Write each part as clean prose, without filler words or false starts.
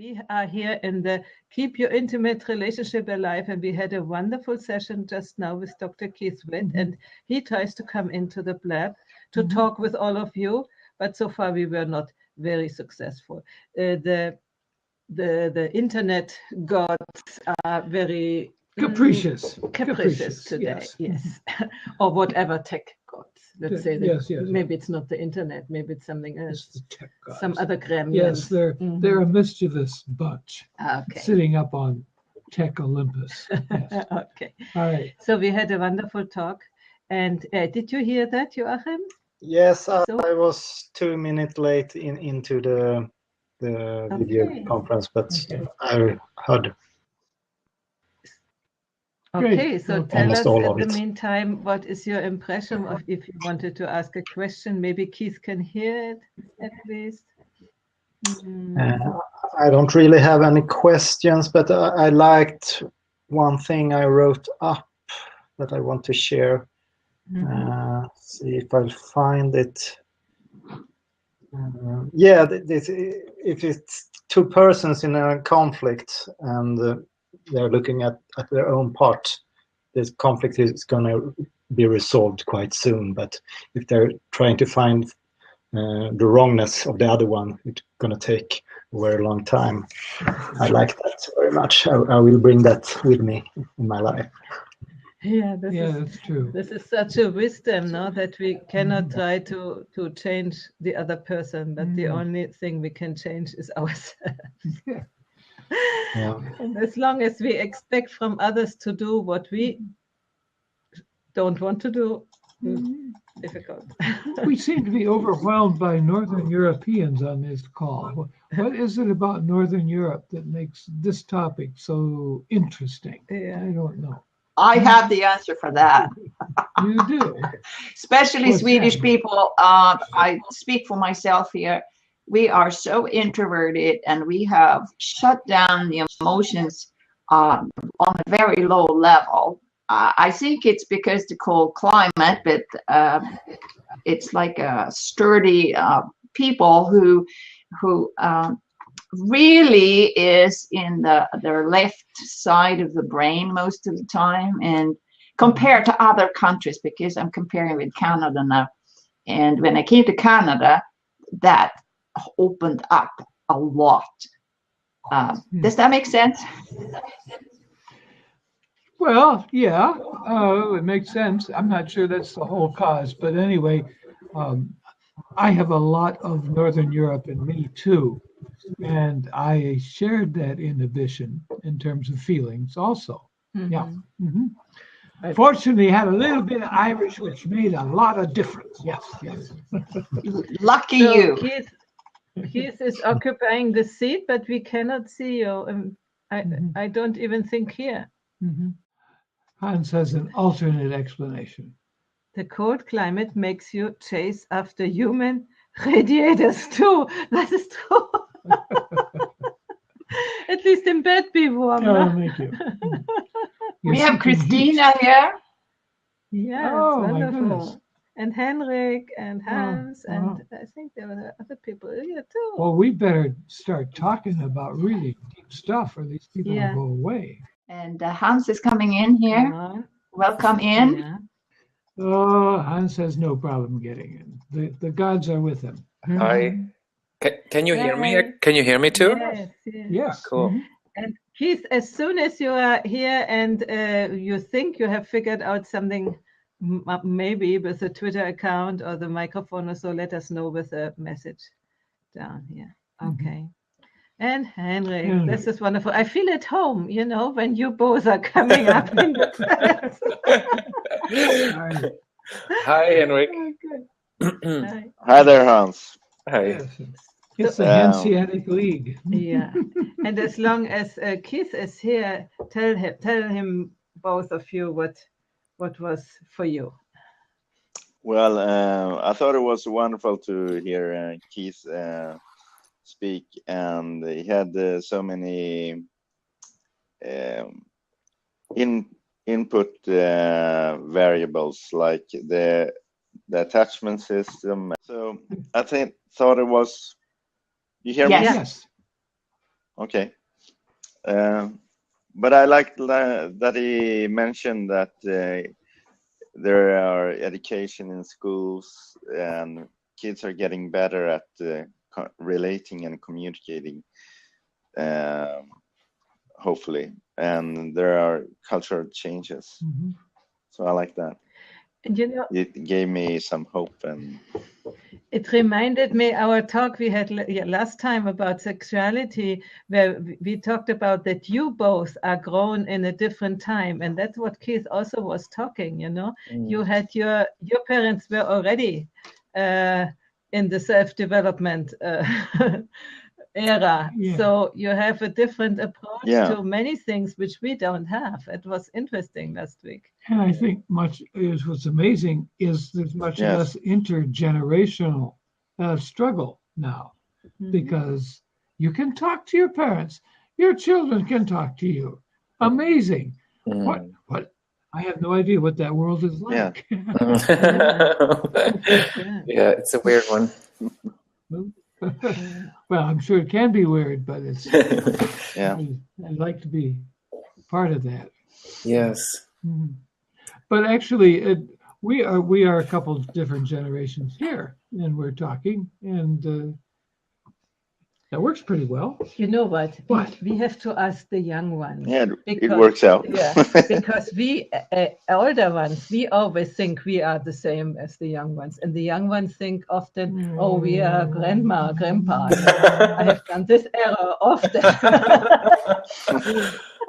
We are here in the Keep Your Intimate Relationship Alive, and we had a wonderful session just now with Dr. Keith Witt, and he tries to come into the Blab to talk with all of you, but so far we were not very successful. The internet gods are very capricious today, yes. Or whatever tech gods. Let's say that maybe it's not the internet, maybe it's something else. It's the tech gods. Some other gremlins. Yes, they're a mischievous bunch sitting up on tech Olympus. Yes. Okay. All right. So we had a wonderful talk. And did you hear that, Joachim? Yes, I was 2 minutes late into the video conference, but I heard. Okay, so tell us in the meantime, what is your impression of, if you wanted to ask a question, maybe Keith can hear it at least. I don't really have any questions, but I liked one thing I wrote up that I want to share. See if I'll find it. If it's two persons in a conflict and they're looking at their own part, this conflict is going to be resolved quite soon. But if they're trying to find the wrongness of the other one, it's going to take a very long time. I like that very much. I will bring that with me in my life. Yeah, that's true. This is such a wisdom, no? That we cannot try to change the other person, but the only thing we can change is ourselves. And as long as we expect from others to do what we don't want to do, difficult. We seem to be overwhelmed by Northern Europeans on this call. What is it about Northern Europe that makes this topic so interesting? I don't know. I have the answer for that. You do? Especially Swedish people. I speak for myself here. We are so introverted and we have shut down the emotions on a very low level. I think it's because the cold climate, but it's like a sturdy people who really is in their left side of the brain most of the time, and compared to other countries, because I'm comparing with Canada now. And when I came to Canada, that opened up a lot. Does that make sense? Well, yeah, it makes sense. I'm not sure that's the whole cause, but anyway, I have a lot of Northern Europe in me too. And I shared that inhibition in terms of feelings also. Fortunately, I had a little bit of Irish, which made a lot of difference. Yes. Lucky you. Keith is occupying the seat, but we cannot see you. I don't even think here. Hans has an alternate explanation. The cold climate makes you chase after human radiators too. That is true. At least in bed be warm. Thank you. We have Christina here. Yeah, wonderful. And Henrik and Hans, and I think there were other people here too. Well, we better start talking about really deep stuff, or these people will go away. And Hans is coming in here. Welcome in. Yeah. Oh, Hans has no problem getting in. The gods are with him. Hi. Can you hear me? Can you hear me too? Yes. Cool. And Keith, as soon as you are here and you think you have figured out something, maybe with a Twitter account or the microphone or so, let us know with a message down here. Okay. And Henrik, this is wonderful. I feel at home, when you both are coming up in the chat. Hi, Henrik. Hi. Hi there, Hans. Hi. It's the Hanseatic League. Yeah. And as long as Keith is here, tell him both of you what was for you. Well, I thought it was wonderful to hear Keith speak, and he had so many input variables, like the attachment system. So I thought it was. You hear me? Yes. Okay. But I like that he mentioned that there are education in schools and kids are getting better at relating and communicating, hopefully. And there are cultural changes. Mhm. So I like that. And you know, It gave me some hope. And it reminded me our talk we had last time about sexuality, where we talked about that you both are grown in a different time, and that's what Keith also was talking. You know, you had your parents were already in the self-development era, Yeah. so you have a different approach Yeah. to many things which we don't have. It was interesting last week. And I think much is what's amazing is there's much Yes. less intergenerational struggle now, because you can talk to your parents, your children can talk to you. Amazing. What I have no idea what that world is like. Yeah, it's a weird one. Well, I'm sure it can be weird, but it's yeah. I'd like to be part of that. Yes. Mhm. But actually, we are a couple of different generations here, and we're talking, and that works pretty well. You know what? What? We have to ask the young ones. Yeah, it works out. Yeah, because we older ones, we always think we are the same as the young ones, and the young ones think often, "Oh, we are grandma, grandpa." I have done this error often.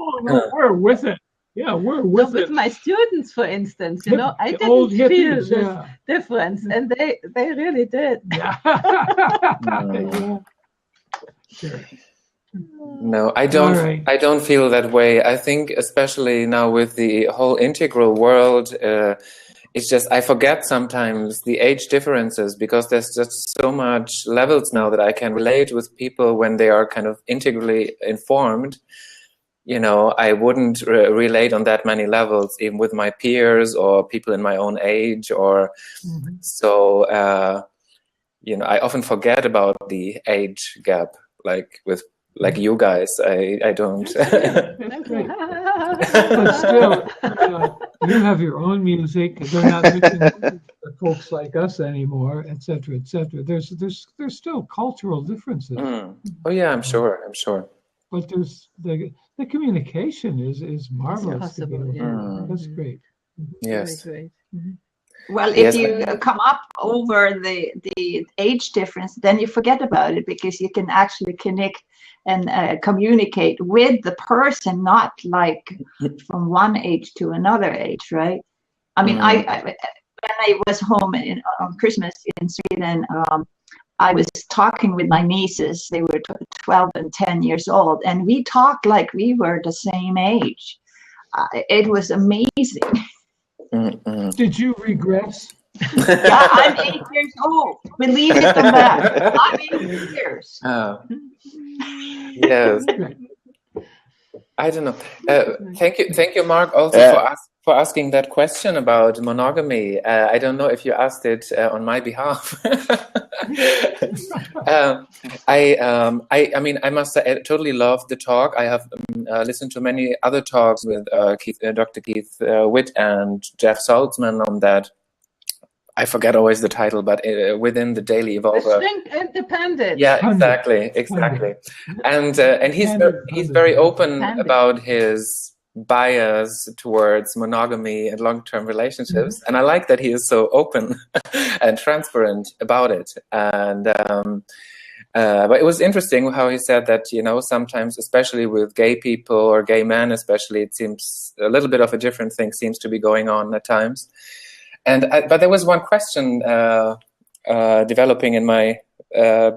Oh, no, we're with it. Yeah, we're with with it. my students, for instance, you know, I The old didn't feel hippies, this yeah. difference, and they really did. Yeah. Yeah. Sure. No, I don't. All right. I don't feel that way. I think, especially now with the whole integral world, it's just I forget sometimes the age differences because there's just so much levels now that I can relate with people when they are kind of integrally informed. You know, I wouldn't relate on that many levels, even with my peers or people in my own age, or so. You know, I often forget about the age gap, like you guys. I don't. That's great. But still, you have your own music. They're not listening to folks like us anymore, et cetera, et cetera. There's still cultural differences. Oh yeah, I'm sure. But there's the communication is marvelous. Possible, yeah. That's great. Yes. Very great. Well, if Yes, you come up over the age difference, then you forget about it because you can actually connect and communicate with the person, not like from one age to another age, right? I mean, I when I was home on Christmas in Sweden, I was talking with my nieces. They were 12 and 10 years old, and we talked like we were the same age. It was amazing. Did you regress? Yeah, I'm 8 years old. Believe it or not, I'm 8 years. Yes. I don't know. Thank you, Mark, also for asking that question about monogamy. I don't know if you asked it on my behalf. I mean, I must say, I totally loved the talk. I have listened to many other talks with Dr. Keith Witt and Jeff Saltzman on that. I forget always the title, but within the Daily Evolver. Shrink Independent. Yeah, exactly. And he's very open about his bias towards monogamy and long-term relationships, and I like that he is so open and transparent about it. And but it was interesting how he said that, you know, sometimes, especially with gay people or gay men, especially, it seems a little bit of a different thing seems to be going on at times. But there was one question developing in my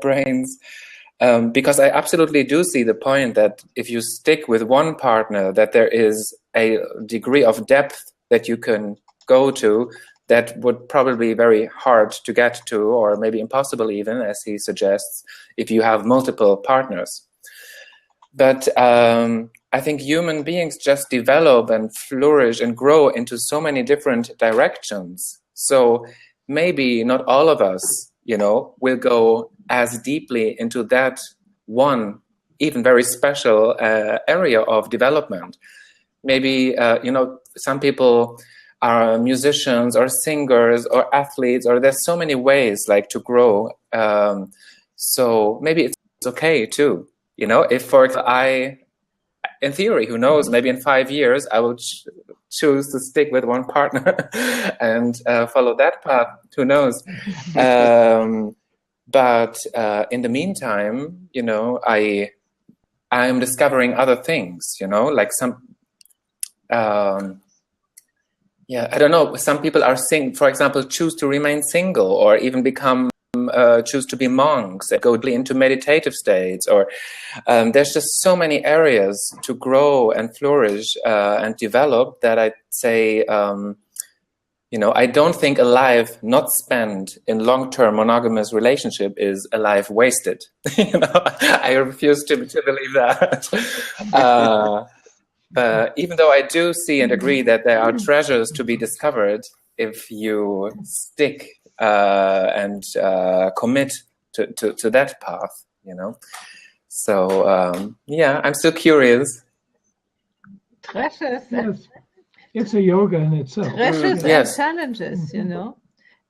brains, because I absolutely do see the point that if you stick with one partner, that there is a degree of depth that you can go to that would probably be very hard to get to, or maybe impossible even, as he suggests, if you have multiple partners. But I think human beings just develop and flourish and grow into so many different directions. So maybe not all of us, you know, will go as deeply into that one even very special area of development. Maybe, some people are musicians or singers or athletes, or there's so many ways like to grow. So maybe it's okay too. If, for example, in theory, who knows, maybe in 5 years, I will choose to stick with one partner and follow that path. Who knows? But in the meantime, I am discovering other things, like some, I don't know. Some people are for example, choose to remain single, or even choose to be monks and go into meditative states, or there's just so many areas to grow and flourish and develop that I'd say, I don't think a life not spent in long-term monogamous relationship is a life wasted. I refuse to believe that. Even though I do see and agree that there are treasures to be discovered if you stick and commit to that path, So I'm still curious. Treasures. Yes. It's a yoga in itself. Treasures and challenges,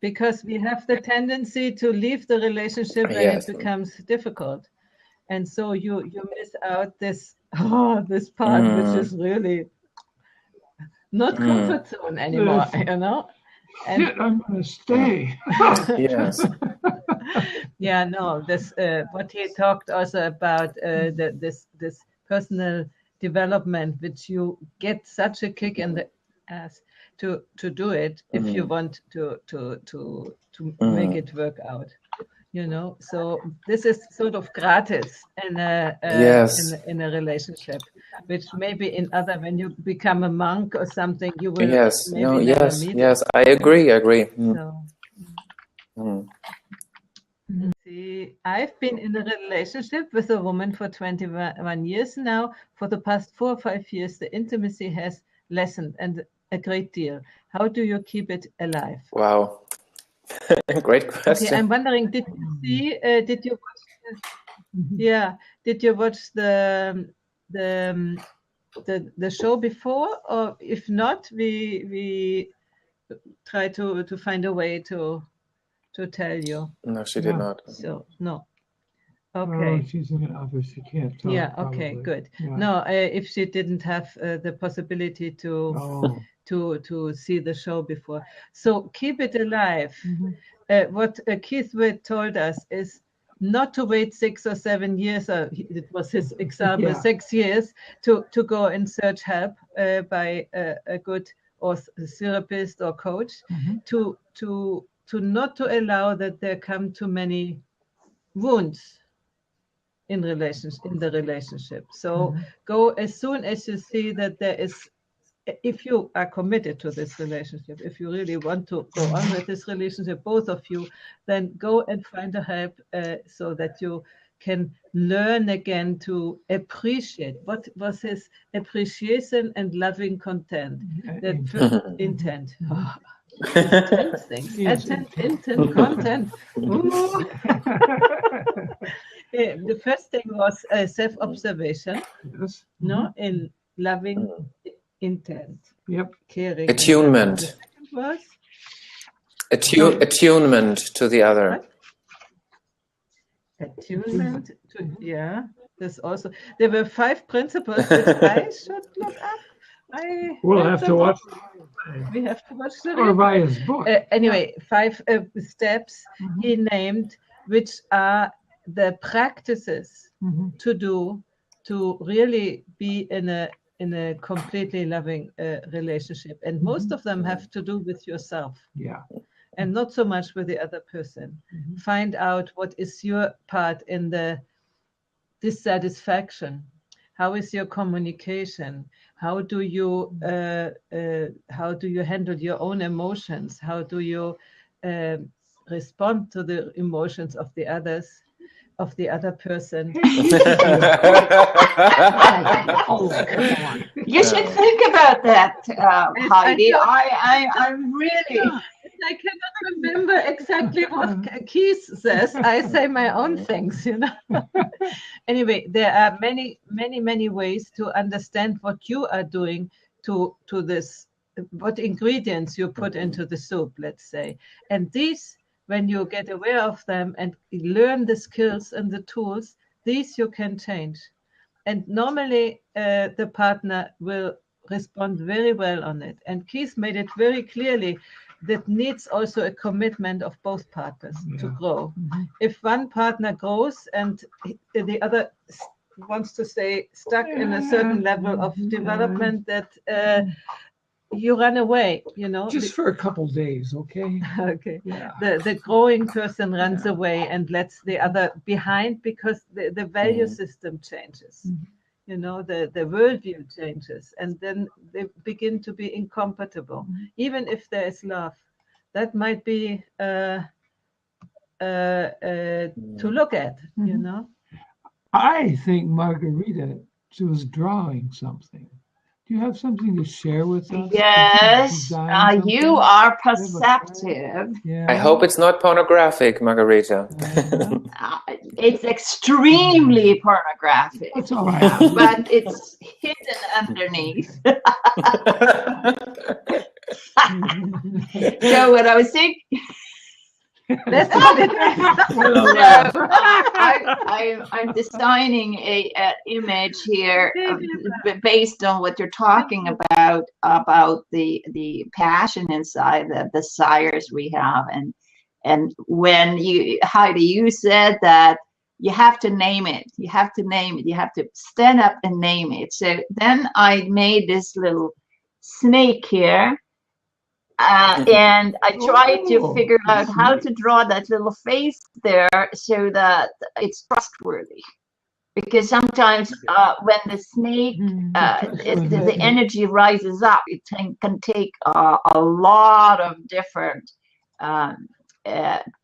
because we have the tendency to leave the relationship when it becomes difficult, and so you miss out this part, which is really not comfort zone anymore, And I'm going to stay. Yes. This what he talked also about this personal development, which you get such a kick in the ass to do it if you want to make it work out. So this is sort of gratis in a relationship, which maybe in other, when you become a monk or something, you will never meet. Yes, I agree. See, I've been in a relationship with a woman for 21 years now. For the past 4 or 5 years, the intimacy has lessened and a great deal. How do you keep it alive? Wow. Great question. Okay, I'm wondering, did you watch the show before, or if not, we try to find a way to tell you. No, she did not. So no. Okay. Oh, she's in an office. She can't talk. Yeah. Okay. Probably. Good. Yeah. No, if she didn't have the possibility to see the show before, so keep it alive. What Keith Witt told us is not to wait 6 or 7 years. It was his example, 6 years to go and search help by a good or therapist or coach to not to allow that there come too many wounds in the relationship. So go as soon as you see that there is, if you are committed to this relationship, if you really want to go on with this relationship, both of you, then go and find a help so that you can learn again to appreciate. What was his appreciation and loving content? That intent. Intent things. Intent content. The first thing was self-observation. In loving intent. Caring. Attunement. Was attunement to the other. What? Attunement to There's also there were 5 principles which I should look up. We'll have to watch. We have to watch the or buy his book. Anyway, 5 steps he named, which are the practices to do to really be in a completely loving relationship, and most of them have to do with yourself. And not so much with the other person. Find out what is your part in the dissatisfaction. How is your communication? How do you handle your own emotions? How do you respond to the emotions of the others, of the other person? You should think about that, Heidi. I'm really. I cannot remember exactly what Keith says. I say my own things, you know. Anyway, there are many ways to understand what you are doing to this, what ingredients you put into the soup, let's say. And these, when you get aware of them and learn the skills and the tools, these you can change. And normally the partner will respond very well on it. And Keith made it very clearly that needs also a commitment of both partners to grow. If one partner grows and the other wants to stay stuck in a certain level of development, that you run away, you know. Just for a couple days, okay? Okay. Yeah. The growing person runs away and lets the other behind because the value system changes. You know, the worldview changes, and then they begin to be incompatible. Even if there is love, that might be to look at, you know. I think Margherita, she was drawing something. Do you have something to share with us? Yes, you are perceptive. Yeah. I hope it's not pornographic, Margherita. It's extremely pornographic. That's all right. But it's hidden underneath. So what I was thinking. That's what it is. I'm designing an image here based on what you're talking about the passion inside, the desires we have, and when Heidi, you said that you have to name it, you have to stand up and name it. So then I made this little snake here. And I tried to figure out how to draw that little face there so that it's trustworthy. Because sometimes when the snake, the energy rises up, it can take a lot of different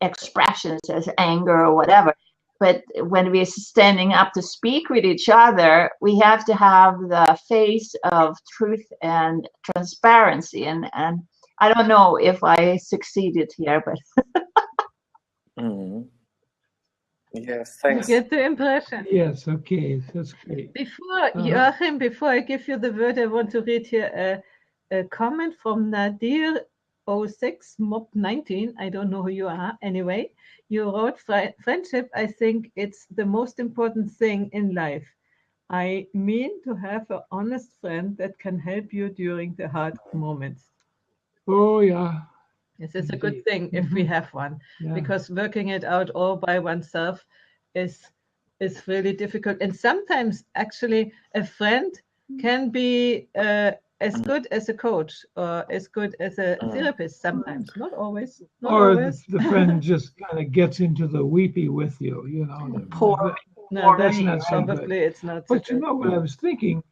expressions as anger or whatever. But when we're standing up to speak with each other, we have to have the face of truth and transparency. And I don't know if I succeeded here, but yes, thanks. You get the impression. Yes, okay, that's great. Before Joachim, before I give you the word, I want to read here a comment from Nadir 06 Mob 19. I don't know who you are. Anyway, you wrote, friendship, I think it's the most important thing in life. I mean to have an honest friend that can help you during the hard moments. Oh, yeah. Yes, it's a good thing if we have one, because working it out all by oneself is really difficult. And sometimes, actually, a friend can be as good as a coach or as good as a therapist sometimes. Not always. Not always. The friend just kind of gets into the weepy with you, you know. Poor. No, that's not so probably good. it's not. But you know what I was thinking?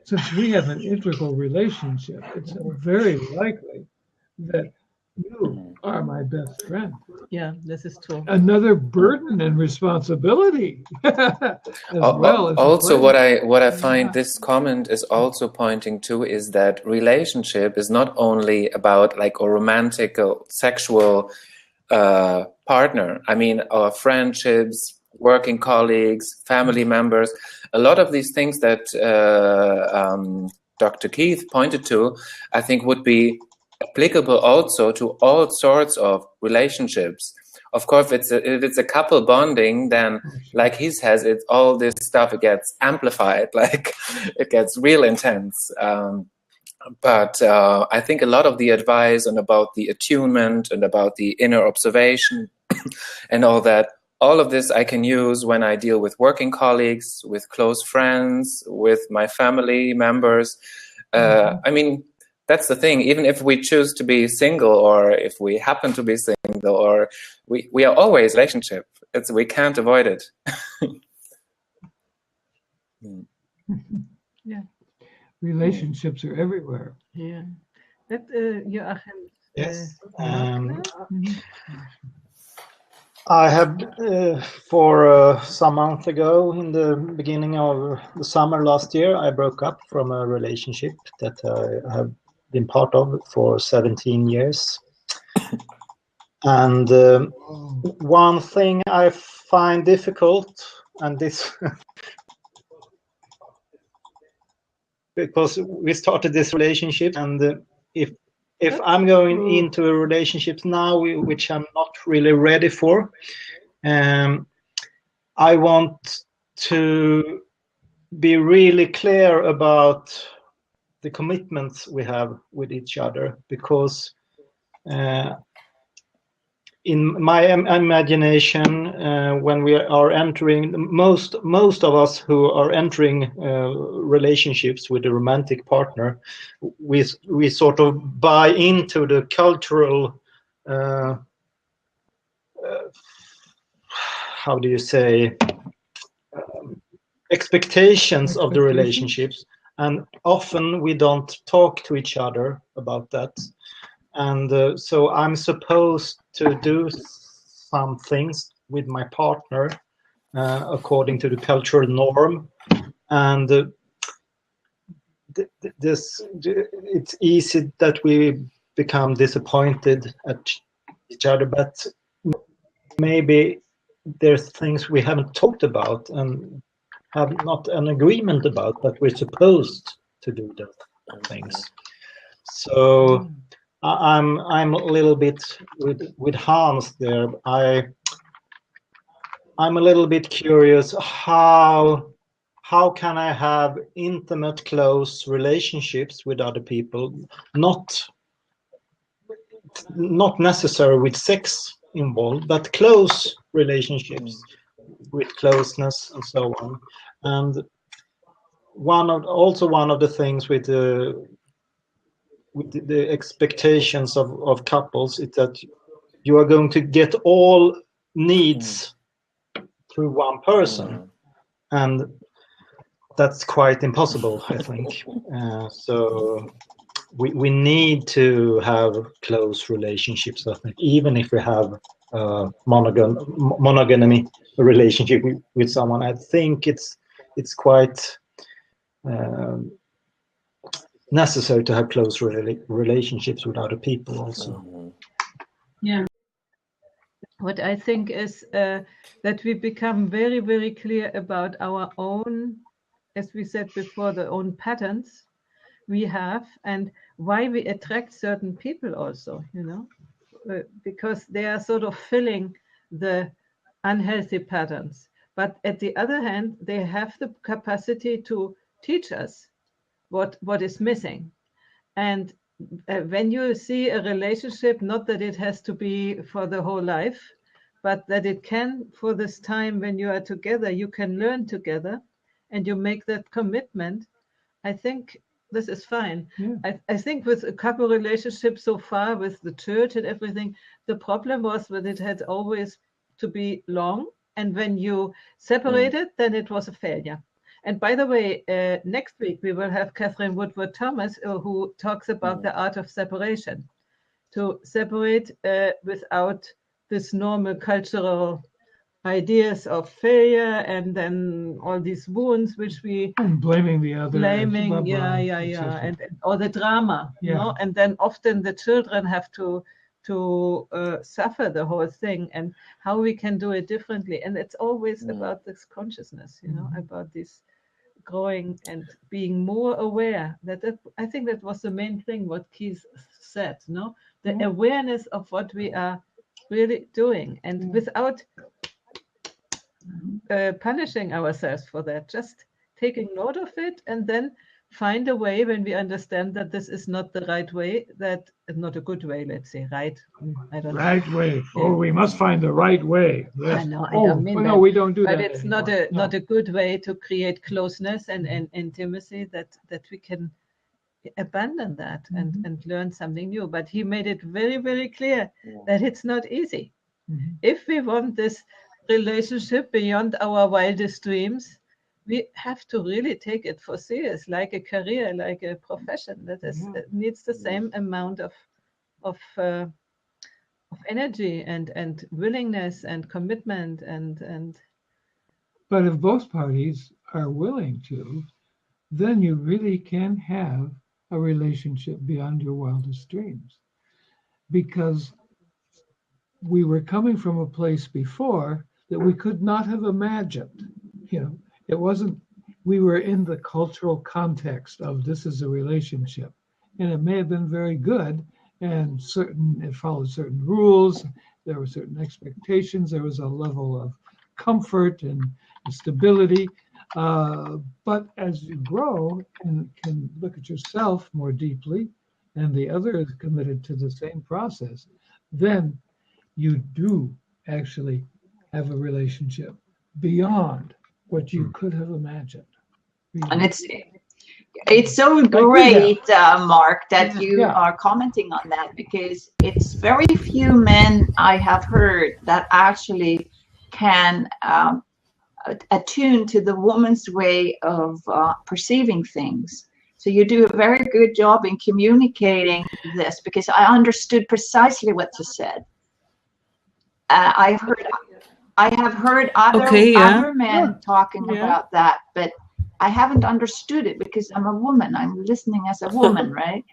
Since we have an integral relationship, it's very likely that you are my best friend. Yeah, this is true. Another burden and responsibility. Also, what I find this comment is also pointing to is that relationship is not only about like a romantic or sexual partner. I mean, our friendships, working colleagues, family members, a lot of these things that Dr. Keith pointed to, I think would be applicable also to all sorts of relationships. Of course, if it's a couple bonding, then like he says, it's all this stuff, it gets amplified, like it gets real intense. But I think a lot of the advice and about the attunement and about the inner observation and all of this I can use when I deal with working colleagues, with close friends, with my family members. I mean, that's the thing. Even if we choose to be single, or if we happen to be single, or we are always relationship. We can't avoid it. Yeah. Relationships are everywhere. Yeah. That Joachim. Yes. I have, for some month ago, in the beginning of the summer last year, I broke up from a relationship that I have been part of for 17 years. And one thing I find difficult, and this because we started this relationship, and if I'm going into a relationship now, which I'm not really ready for, I want to be really clear about the commitments we have with each other, because in my imagination, when we are entering, most of us who are entering relationships with a romantic partner, we sort of buy into the cultural, how do you say, expectations of the relationships, and often we don't talk to each other about that. And so I'm supposed to do some things with my partner according to the cultural norm, and it's easy that we become disappointed at each other, but maybe there's things we haven't talked about and have not an agreement about, but we're supposed to do those things. So I'm a little bit with Hans there. I'm a little bit curious, how can I have intimate, close relationships with other people, not necessarily with sex involved, but close relationships with closeness and so on. And one of the things with the expectations of couples is that you are going to get all needs through one person, and that's quite impossible, I think. So we need to have close relationships, I think, even if we have a monogamy relationship with someone. I think it's quite necessary to have close relationships with other people also. Yeah. What I think is that we become very, very clear about our own, as we said before, the own patterns we have and why we attract certain people also, because they are sort of filling the unhealthy patterns. But at the other hand, they have the capacity to teach us what is missing. And when you see a relationship, not that it has to be for the whole life, but that it can, for this time when you are together, you can learn together and you make that commitment, I think this is fine. Yeah. I think with a couple relationships so far with the church and everything, the problem was that it had always to be long. And when you separated, then it was a failure. And by the way, next week we will have Katherine Woodward-Thomas, who talks about the art of separation, to separate without this normal cultural ideas of failure and then all these wounds which we blaming the other, and or the drama, and then often the children have to suffer the whole thing, and how we can do it differently. And it's always about this consciousness, about this growing and being more aware. That I think that was the main thing what Keith said, the awareness of what we are really doing, and without punishing ourselves for that, just taking note of it, and then find a way when we understand that this is not the right way, that not a good way, let's say, right? I don't know. Right way. Yeah. Oh, we must find the right way. Yes. I know. I don't mean that. No, we don't do but that. But it's not a good way to create closeness and intimacy, that we can abandon that and learn something new. But he made it very, very clear that it's not easy. If we want this relationship beyond our wildest dreams, we have to really take it for serious, like a career, like a profession that needs the same amount of energy and willingness and commitment and. But if both parties are willing to, then you really can have a relationship beyond your wildest dreams, because we were coming from a place before that we could not have imagined. It wasn't, we were in the cultural context of this is a relationship, and it may have been very good, and it followed certain rules, there were certain expectations, there was a level of comfort and stability, but as you grow and can look at yourself more deeply, and the other is committed to the same process, then you do actually have a relationship beyond what you could have imagined. And it's so great, Mark, that you are commenting on that, because it's very few men I have heard that actually can attune to the woman's way of perceiving things. So you do a very good job in communicating this, because I understood precisely what you said. I have heard other men talking about that, but I haven't understood it because I'm a woman. I'm listening as a woman, right?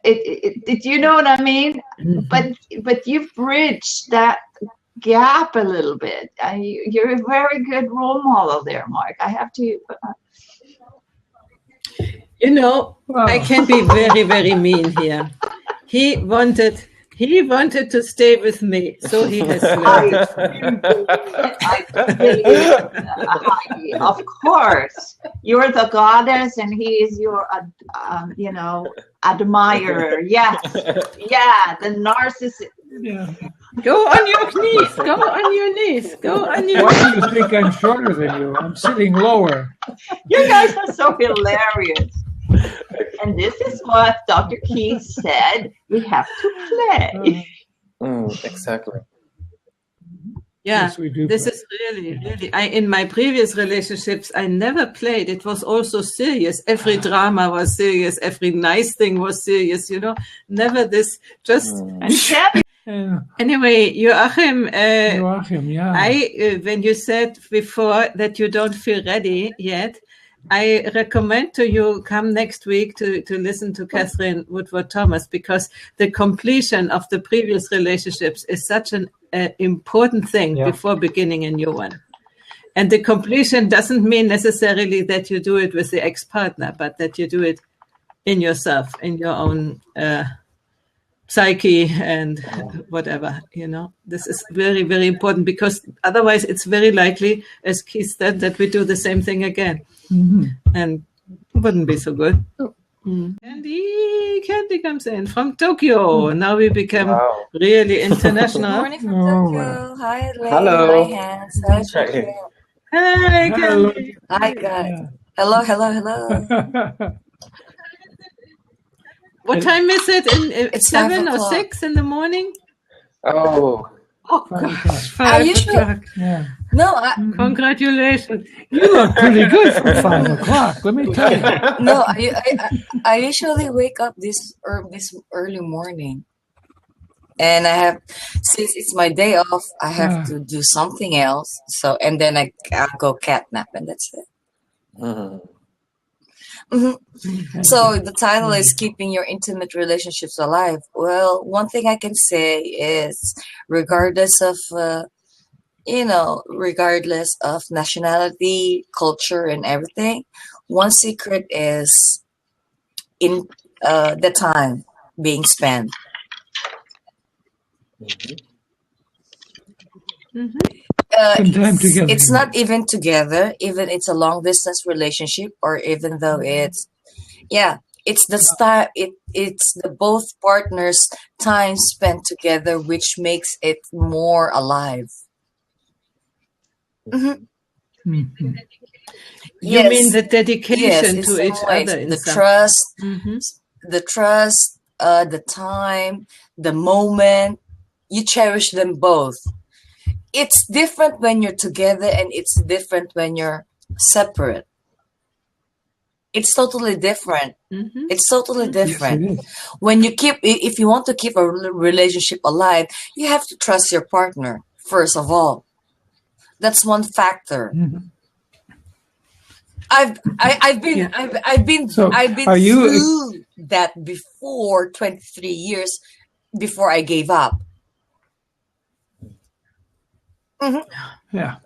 You know what I mean? But you've bridged that gap a little bit. You're a very good role model there, Mark. I have to. I can be very, very mean here. He wanted to stay with me, so he has learned. Of course, you're the goddess, and he is your, admirer. Yes, the narcissist. Yeah. Go on your knees. Go on your knees. Go on your. Why do you think I'm shorter than you? I'm sitting lower. You guys are so hilarious. And this is what Dr. Keith said. We have to play. Exactly. Yeah, yes, we do. This is really. In my previous relationships, I never played. It was also serious. Every drama was serious. Every nice thing was serious. Never this. Just. Anyway, Joachim. When you said before that you don't feel ready yet, I recommend to you come next week to listen to Katherine Woodward Thomas, because the completion of the previous relationships is such an important thing before beginning a new one. And the completion doesn't mean necessarily that you do it with the ex-partner, but that you do it in yourself, in your own psyche and whatever, This is very, very important, because otherwise it's very likely, as Keith said, that we do the same thing again. Mm-hmm. And it wouldn't be so good. Candy comes in from Tokyo. Now we become really international. Good morning from Tokyo. Hi, Elaine. Hello. Hi, Hans. Hi, Tokyo. Hi, Candy. Hi, guys. Hello. What time is it? It's 7 or 6 in the morning? Oh gosh, 5 o'clock. Yeah. No, Congratulations. You look pretty good for 5 o'clock, let me tell you. No, I usually wake up this early morning. And since it's my day off, I have to do something else. So, and then I'll go catnap, and that's it. Mm-hmm. So the title is Keeping Your Intimate Relationships Alive. Well, one thing I can say is, regardless of nationality, culture, and everything, one secret is in the time being spent. Mm-hmm. It's not even together, even it's a long distance relationship, or even though it's the both partners' time spent together, which makes it more alive. Mm-hmm. Mm-hmm. You mean the dedication to each other, the trust, the time, the moment. You cherish them both. It's different when you're together, and it's different when you're separate. It's totally different. Mm-hmm. It's totally different. Yes, it is. If you want to keep a relationship alive, you have to trust your partner, first of all. That's one factor. Mm-hmm. I've been through that before 23 years before I gave up. Mm-hmm. Yeah.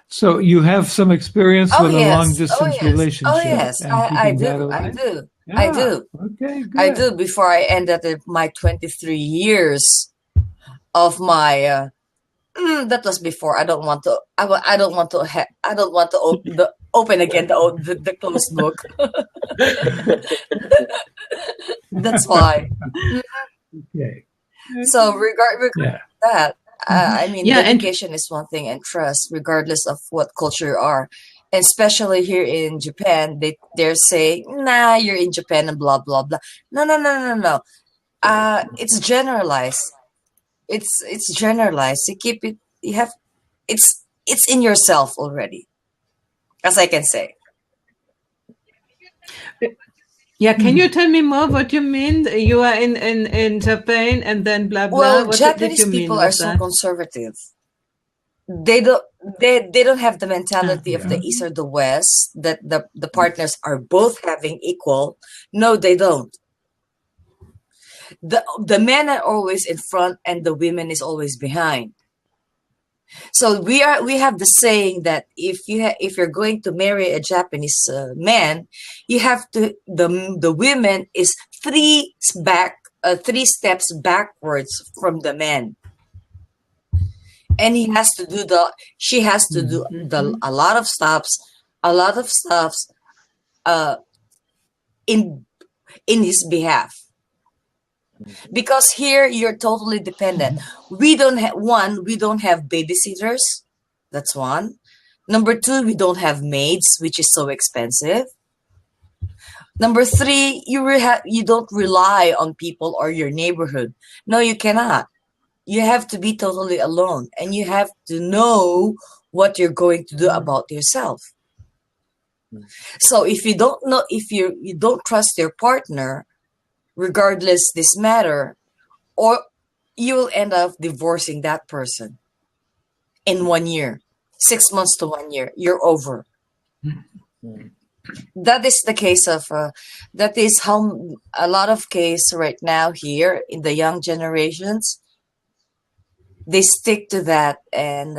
So you have some experience with a long distance relationship. Oh yes, I do. Yeah. I do. Okay, good. I do. Before I ended my 23 years of my. That was before. I don't want to open again the closed book. That's why. Okay. So regarding that. I mean, dedication is one thing, and trust, regardless of what culture you are. And especially here in Japan, they're saying, "Nah, you're in Japan and blah blah blah." No. It's generalized. It's generalized. You keep it. You have. It's in yourself already, as I can say. Yeah, can you tell me more what you mean? You are in Japan and then blah blah. Well, what Japanese people are so conservative. They don't have the mentality of the East or the West that the partners are both having equal. No, they don't. The men are always in front and the women is always behind. So we have the saying that if you're going to marry a Japanese man, you have to the women is 3 steps backwards from the man, and she has to do a lot of stops in his behalf. Because here you're totally dependent. We don't have babysitters. That's one. Number 2, we don't have maids, which is so expensive. Number 3, you don't rely on people or your neighborhood. No, you cannot. You have to be totally alone, and you have to know what you're going to do about yourself. So if you don't know, if you don't trust your partner, regardless this matter, or you will end up divorcing that person in 1 year, 6 months to 1 year, you're over. That is the case of, that is how a lot of case right now here in the young generations, they stick to that, and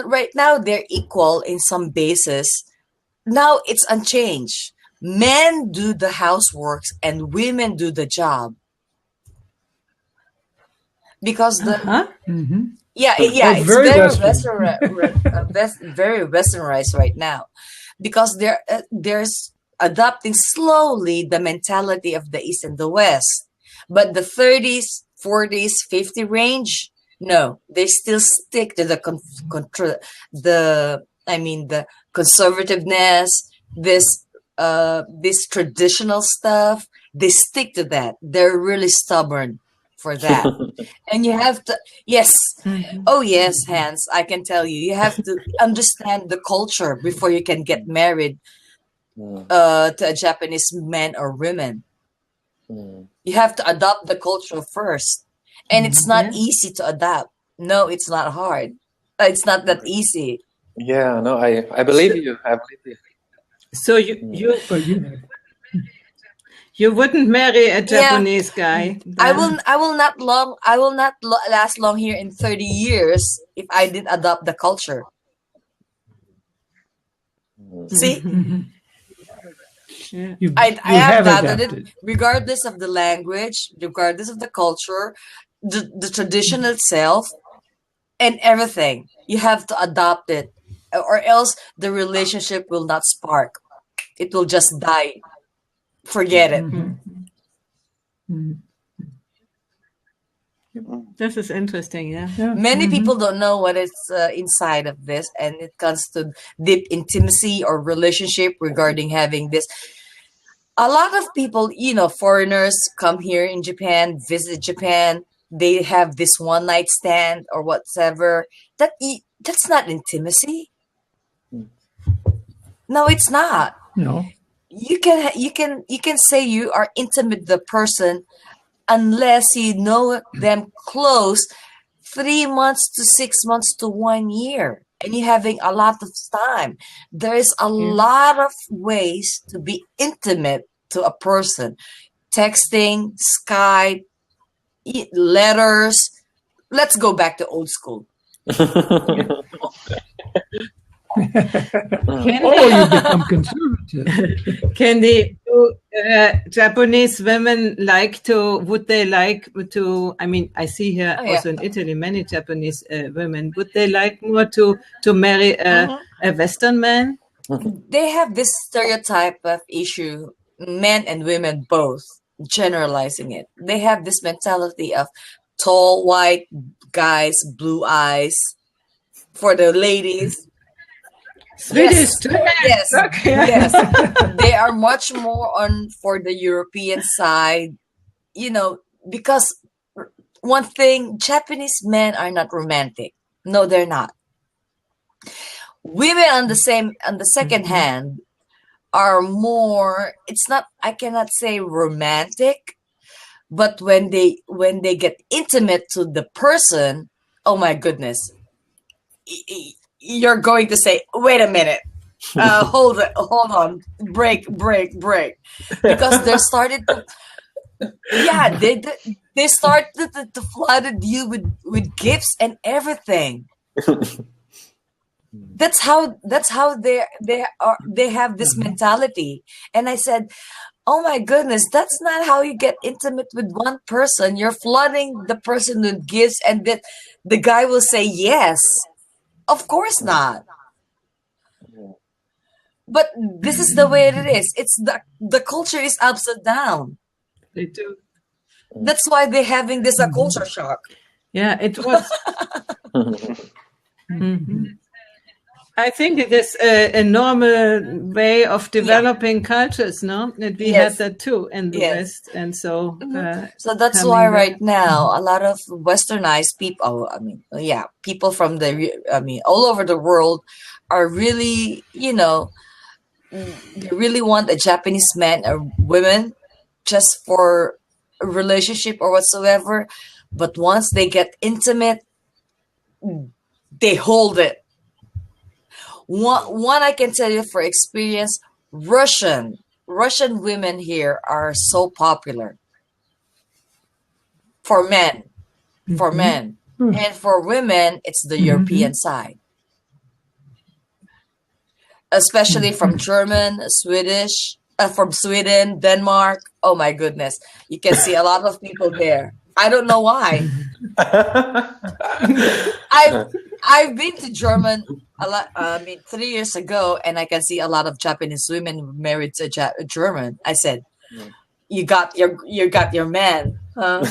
right now they're equal in some basis. Now it's unchanged. Men do the houseworks and women do the job. Because it's very westernized right now. Because there's adopting slowly the mentality of the East and the West. But the 30s, 40s, 50 range, no, they still stick to the conservativeness, this traditional stuff. They stick to that. They're really stubborn for that. And you have to, oh yes, Hans, I can tell you have to understand the culture before you can get married to a Japanese man or women. You have to adopt the culture first. And it's not easy to adapt. No, it's not hard. It's not that easy. Yeah, no, I believe you. I believe you. So you wouldn't marry a Japanese guy. I will not last long here in 30 years if I didn't adopt the culture. See? I have adopted it, regardless of the language, regardless of the culture, the tradition itself, and everything. You have to adopt it, or else the relationship will not spark. It will just die. Forget it. This is interesting, Many people don't know what is inside of this, and it comes to deep intimacy or relationship regarding having this. A lot of people, foreigners come here in Japan, visit Japan. They have this one night stand or whatever. That's not intimacy. No, it's not. No. You can say you are intimate with the person unless you know them close 3 months to 6 months to 1 year, and you're having a lot of time. There is a lot of ways to be intimate to a person. Texting, Skype, letters. Let's go back to old school. You become conservative. Can the Japanese women would they like to, I mean, I see here also in Italy, many Japanese women, would they like more to marry a Western man? They have this stereotype of issue, men and women both, generalizing it. They have this mentality of tall, white guys, blue eyes. For the ladies, Swedish, yes, yes. They are much more on for the European side, because one thing, Japanese men are not romantic. No, they're not. Women on the second hand are more, it's not, I cannot say romantic, but when they get intimate to the person, oh my goodness, you're going to say, wait a minute, hold on, break, because they started to, they started to flood you with gifts and everything. That's how they have this mentality. And I said, oh my goodness, that's not how you get intimate with one person. You're flooding the person with gifts, and that the guy will say yes. Of course not. But this is the way it is. It's the culture is upside down. They do. That's why they're having this culture shock. Yeah, it was. I think it is a normal way of developing cultures, no? And we had that too in the West, and so. So that's why right now a lot of Westernized people, people from all over the world are really, they really want a Japanese man or women just for a relationship or whatsoever. But once they get intimate, they hold it. One I can tell you for experience, Russian women here are so popular for men, and for women, it's the European side, especially from German, Swedish, from Sweden, Denmark. Oh my goodness, you can see a lot of people there. I don't know why. I've been to German a lot. 3 years ago, and I can see a lot of Japanese women married to a German. I said, "You got your man." Huh?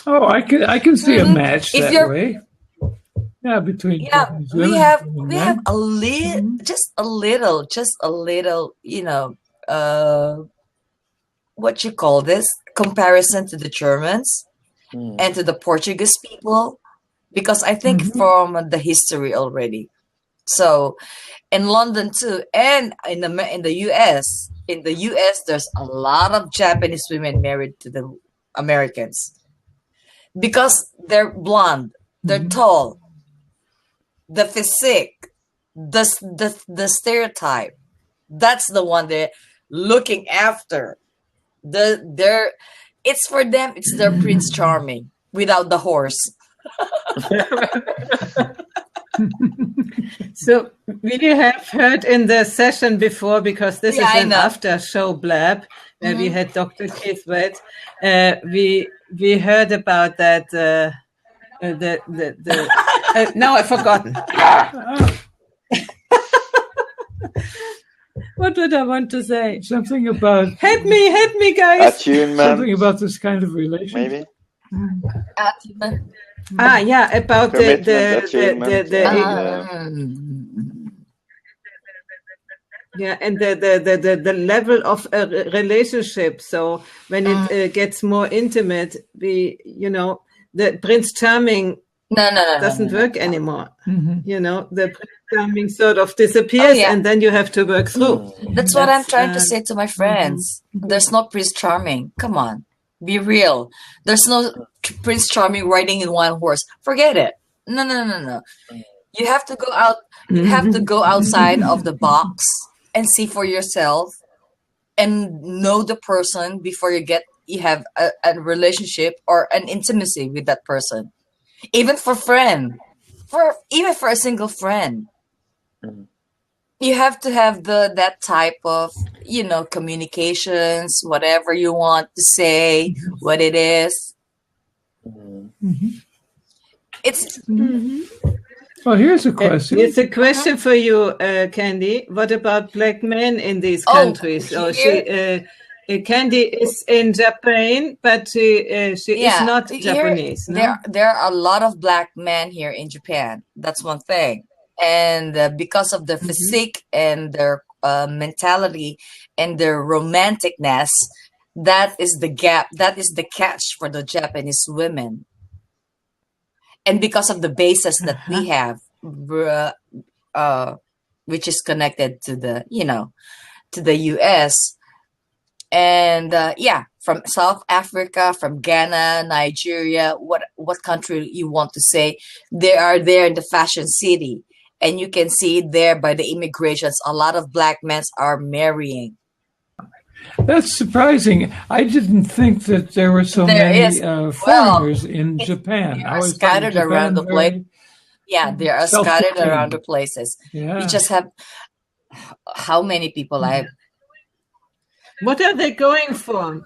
Oh, I can see a match that way. Yeah, between Japanese women. We have a little, just a little, what you call this comparison to the Germans and to the Portuguese people, because I think from the history already. So in London too, and in the US, there's a lot of Japanese women married to the Americans because they're blonde, they're tall, the physique, the stereotype. That's the one they're looking after. It's for them, it's their Prince Charming without the horse. So we have heard in the session before, because this is an After Show Blab, where we had Dr.Keith Witt. We heard about that. Now I've forgotten. What would I want to say? Something about help me, guys. Attunement. Something about this kind of relationship. Maybe. About the level of a relationship. So when it gets more intimate, the Prince Charming doesn't work anymore. The Prince Charming sort of disappears, and then you have to work through. That's what I'm trying to say to my friends. There's no Prince Charming. Come on. Be real. There's no Prince Charming riding in one horse. Forget it. No. You have to go out. You have to go outside of the box and see for yourself and know the person before you have a relationship or an intimacy with that person. Even for a single friend. You have to have that type of, communications, whatever you want to say, what it is. It's. Well, here's a question. It's a question for you, Candy. What about black men in these countries? Candy is in Japan, but she is not Japanese. No? There are a lot of black men here in Japan. That's one thing. And because of their physique and their mentality and their romanticness, that is the gap. That is the catch for the Japanese women. And because of the basis that we have, which is connected to the, to the U.S. And from South Africa, from Ghana, Nigeria, what country you want to say, they are there in the fashion city. And you can see there by the immigrations, a lot of black men are marrying. That's surprising. I didn't think that there were so many foreigners in Japan. They are scattered around the place. Yeah, they are scattered around the places. Yeah. You just have how many people What are they going for?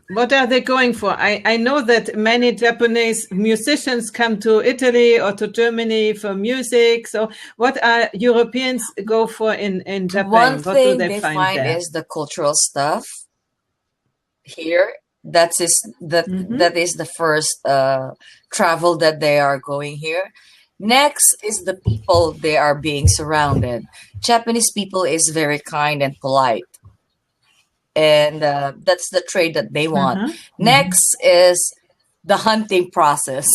I know that many Japanese musicians come to Italy or to Germany for music. So what are Europeans go for in Japan? One what thing do they find there? is the cultural stuff here. That is the first travel that they are going here. Next is the people they are being surrounded. Japanese people is very kind and polite. And that's the trait that they want. Next is the hunting process.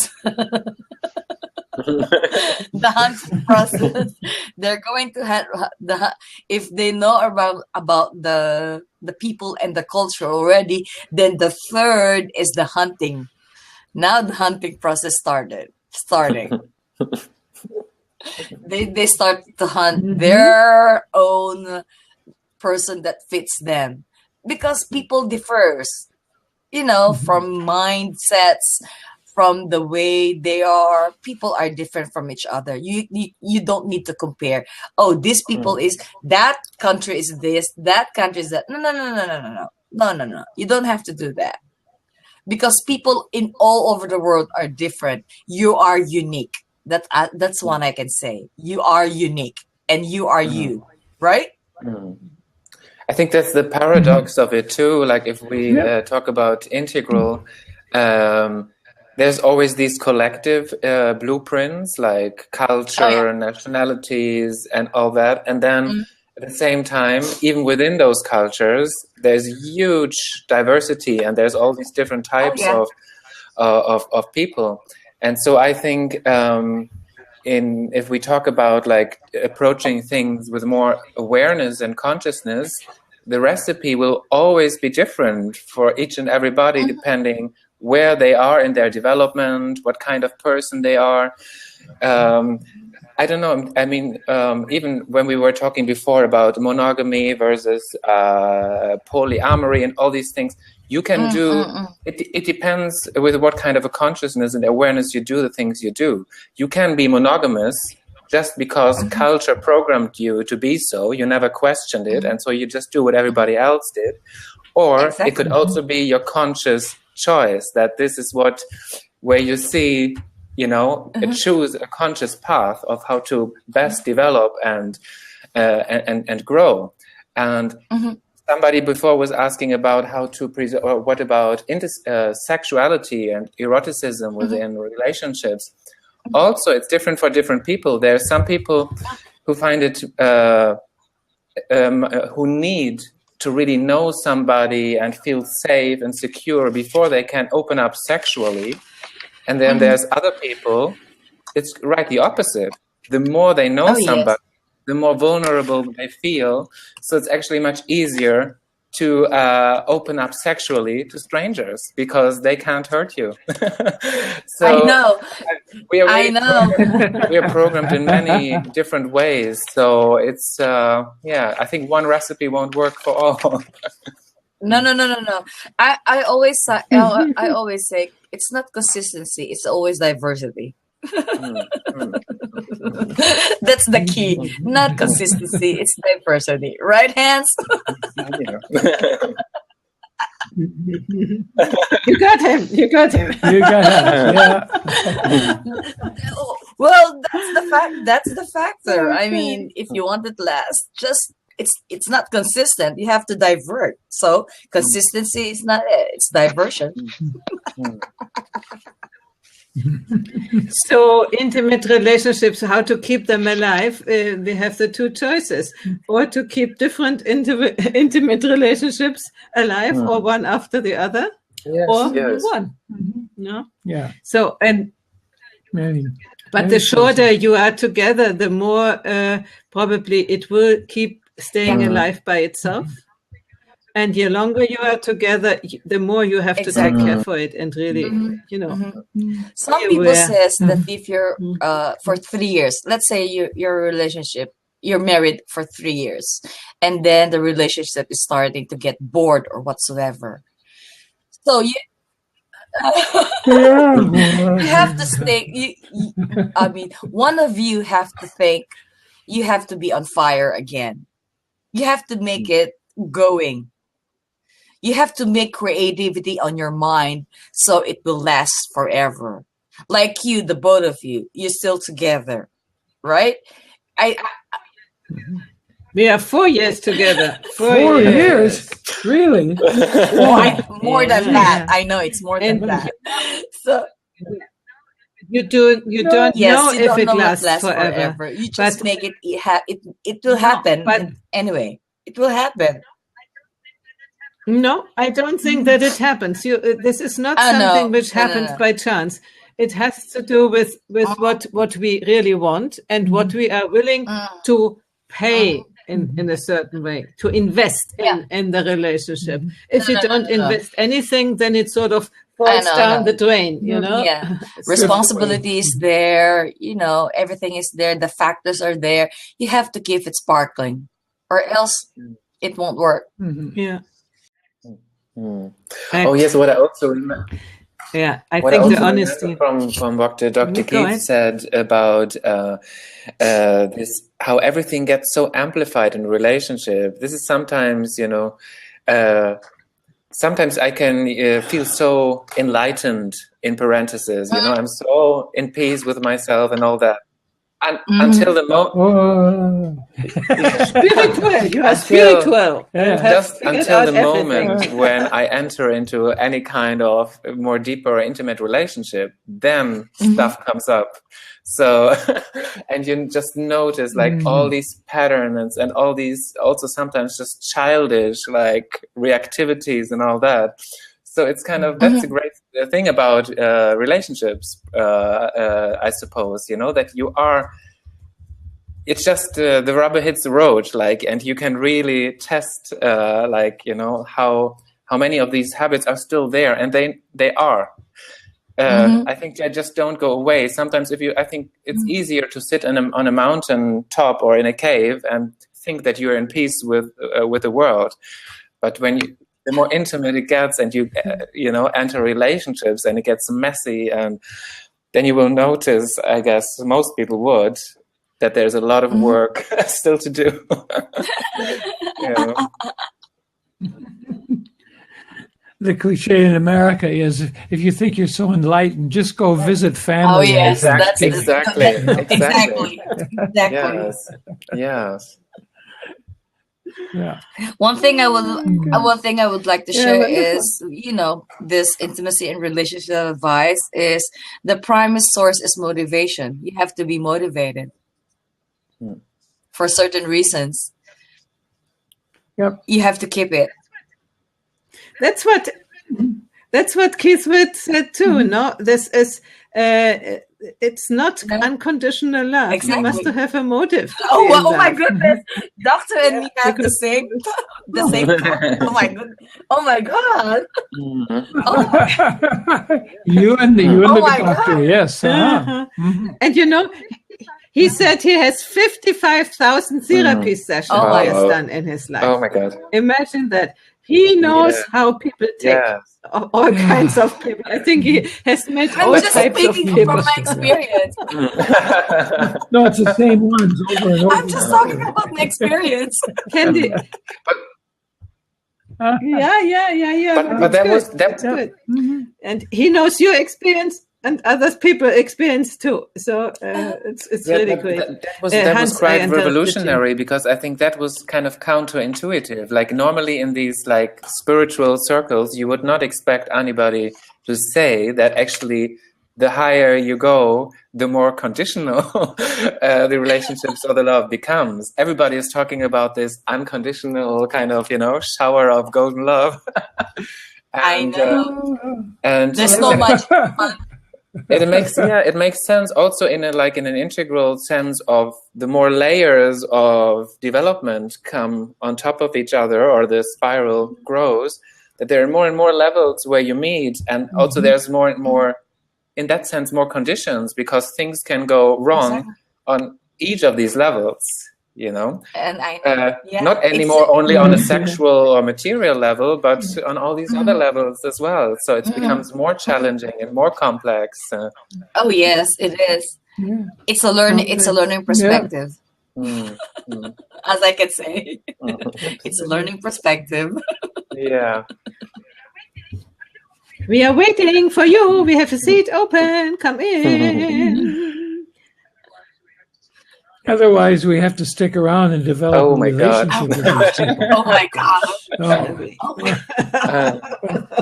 The hunting process. They're going to have if they know about the people and the culture already. Then the third is the hunting. Now the hunting process starting. They start to hunt their own person that fits them. Because people differs, from mindsets, from the way they are. People are different from each other. You don't need to compare. Oh, this people is that country is this, that country is that. No. You don't have to do that. Because people in all over the world are different. You are unique. That's one I can say. You are unique, and you are you, right? I think that's the paradox of it too. Like if we talk about integral, there's always these collective blueprints like culture, nationalities, and all that. And then at the same time, even within those cultures, there's huge diversity, and there's all these different types of people. And so I think if we talk about like approaching things with more awareness and consciousness, the recipe will always be different for each and everybody, depending where they are in their development, what kind of person they are. I don't know. I mean, even when we were talking before about monogamy versus polyamory and all these things, you can do it depends with what kind of a consciousness and awareness you do the things you do. You can be monogamous just because culture programmed you to be so. You never questioned it, and so you just do what everybody else did. Or it could also be your conscious choice that this is where you see, choose a conscious path of how to best develop and grow. And somebody before was asking about how to preserve, or what about sexuality and eroticism within relationships. Also, it's different for different people. There are some people who find it, who need to really know somebody and feel safe and secure before they can open up sexually. And then there's other people, it's right the opposite. The more they know somebody, the more vulnerable they feel. So it's actually much easier to open up sexually to strangers because they can't hurt you. So I know. we are I know. we are programmed in many different ways. So it's I think one recipe won't work for all. No. I always say it's not consistency. It's always diversity. That's the key. Not consistency. It's diversity. Right, Hans? You got him. You got him. Yeah. Well, that's the factor. I mean, if you want it last, just it's not consistent. You have to divert. So consistency is not it. It's diversion. So intimate relationships, how to keep them alive? We have the two choices: or to keep different intimate relationships alive, or one after the other, or one. No. Yeah. So but the shorter you are together, the more probably it will keep staying alive by itself. And the longer you are together, the more you have to take care for it and really, Some people says that if you're for 3 years, let's say your relationship, you're married for 3 years, and then the relationship is starting to get bored or whatsoever. So you have to stay. I mean, one of you have to think. You have to be on fire again. You have to make it going. You have to make creativity on your mind so it will last forever. Like you, the both of you, you're still together, right? We are 4 years together. 4 years? Really? More than that. I know it's more than that. So you don't know if it lasts forever. You just make it. It will happen. But anyway, it will happen. No, I don't think that it happens. This is not something which happens by chance. It has to do with what we really want and what we are willing to pay in a certain way, to invest in the relationship. If you don't invest anything, then it sort of falls down the drain, Yeah. Responsibility is there, everything is there, the factors are there. You have to keep it sparkling, or else it won't work. Yeah. Oh yes, what I also remember. Yeah, I think the honesty from what Dr. Keith said about this, how everything gets so amplified in a relationship. This is sometimes, sometimes I can feel so enlightened, in parentheses. I'm so in peace with myself and all that. Until the moment, spiritual, you are spiritual. Just until the moment when I enter into any kind of more deeper, intimate relationship, then stuff comes up. So, and you just notice like all these patterns and all these also sometimes just childish like reactivities and all that. So it's kind of, that's a great thing about relationships, I suppose, that you are, it's just the rubber hits the road, like, and you can really test, how many of these habits are still there, and they are. I think they just don't go away. Sometimes I think it's easier to sit on a mountain top or in a cave and think that you're in peace with the world. But the more intimate it gets and you enter relationships and it gets messy, and then you will notice, I guess most people would, that there's a lot of work still to do. The cliche in America is, if you think you're so enlightened, just go visit family. Oh yes, exactly. Yes. Yeah. One thing I would like to share is, this intimacy and relationship advice is the primary source is motivation. You have to be motivated for certain reasons. Yep. You have to keep it. That's That's what Keith Witt said too. No, this is it's not unconditional love. Exactly. You must have a motive. Oh my goodness, Doctor and me have the same. Oh my goodness. Oh my God. You and the doctor, God. yes. And you know, he said he has 55,000 therapy sessions he has done in his life. Oh my God. Imagine that. He knows how people take all kinds of people. I think he has met all types of people. I'm just speaking from my experience. No, it's the same ones over and over. I'm just talking about my experience. Candy. Yeah. But that's good. And he knows your experience and other people experience too. So it's really great. That was quite revolutionary, because I think that was kind of counterintuitive. Like normally in these like spiritual circles, you would not expect anybody to say that actually the higher you go, the more conditional the relationships or the love becomes. Everybody is talking about this unconditional kind of, shower of golden love. I know. And there's so much fun. It makes sense also in an integral sense of the more layers of development come on top of each other, or the spiral grows, that there are more and more levels where you meet, and also there's more and more, in that sense, more conditions, because things can go wrong on each of these levels. And not anymore only on a sexual or material level, but on all these other levels as well. So it becomes more challenging and more complex. Oh yes, it is. Yeah. It's a learning perspective. As I can say, it's a learning perspective. Yeah. We are waiting for you. We have a seat open. Come in. Otherwise, we have to stick around and develop a relationship with these people. Oh my gosh.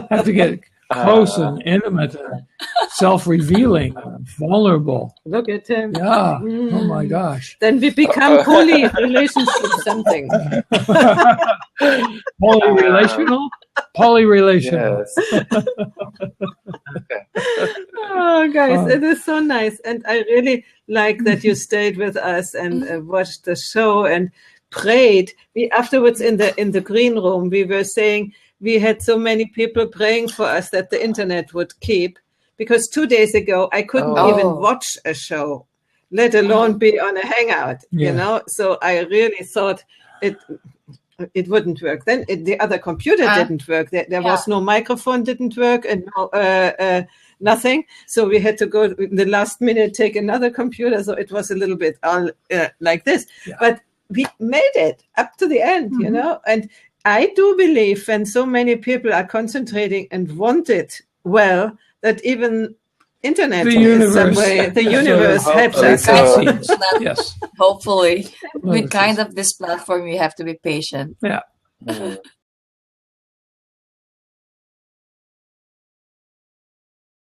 Have to get close and intimate and self-revealing, vulnerable. Look at him. Yeah. Oh my gosh. Then we become poly-relationship something. Poly-relational? Poly-relational. Yes. Oh, guys, it is so nice. And I really like that you stayed with us and watched the show and prayed. We afterwards in the green room, we were saying we had so many people praying for us that the internet would keep, because 2 days ago I couldn't even watch a show, let alone be on a hangout, So I really thought it wouldn't work. Then the other computer didn't work. There was no microphone, didn't work, and no nothing. So we had to go in the last minute, take another computer. So it was a little bit all like this. Yeah. But we made it up to the end, And I do believe when so many people are concentrating and want it well, that even internet in some way, the universe helps us. Yes. Hopefully. With kind of this platform, you have to be patient. Yeah.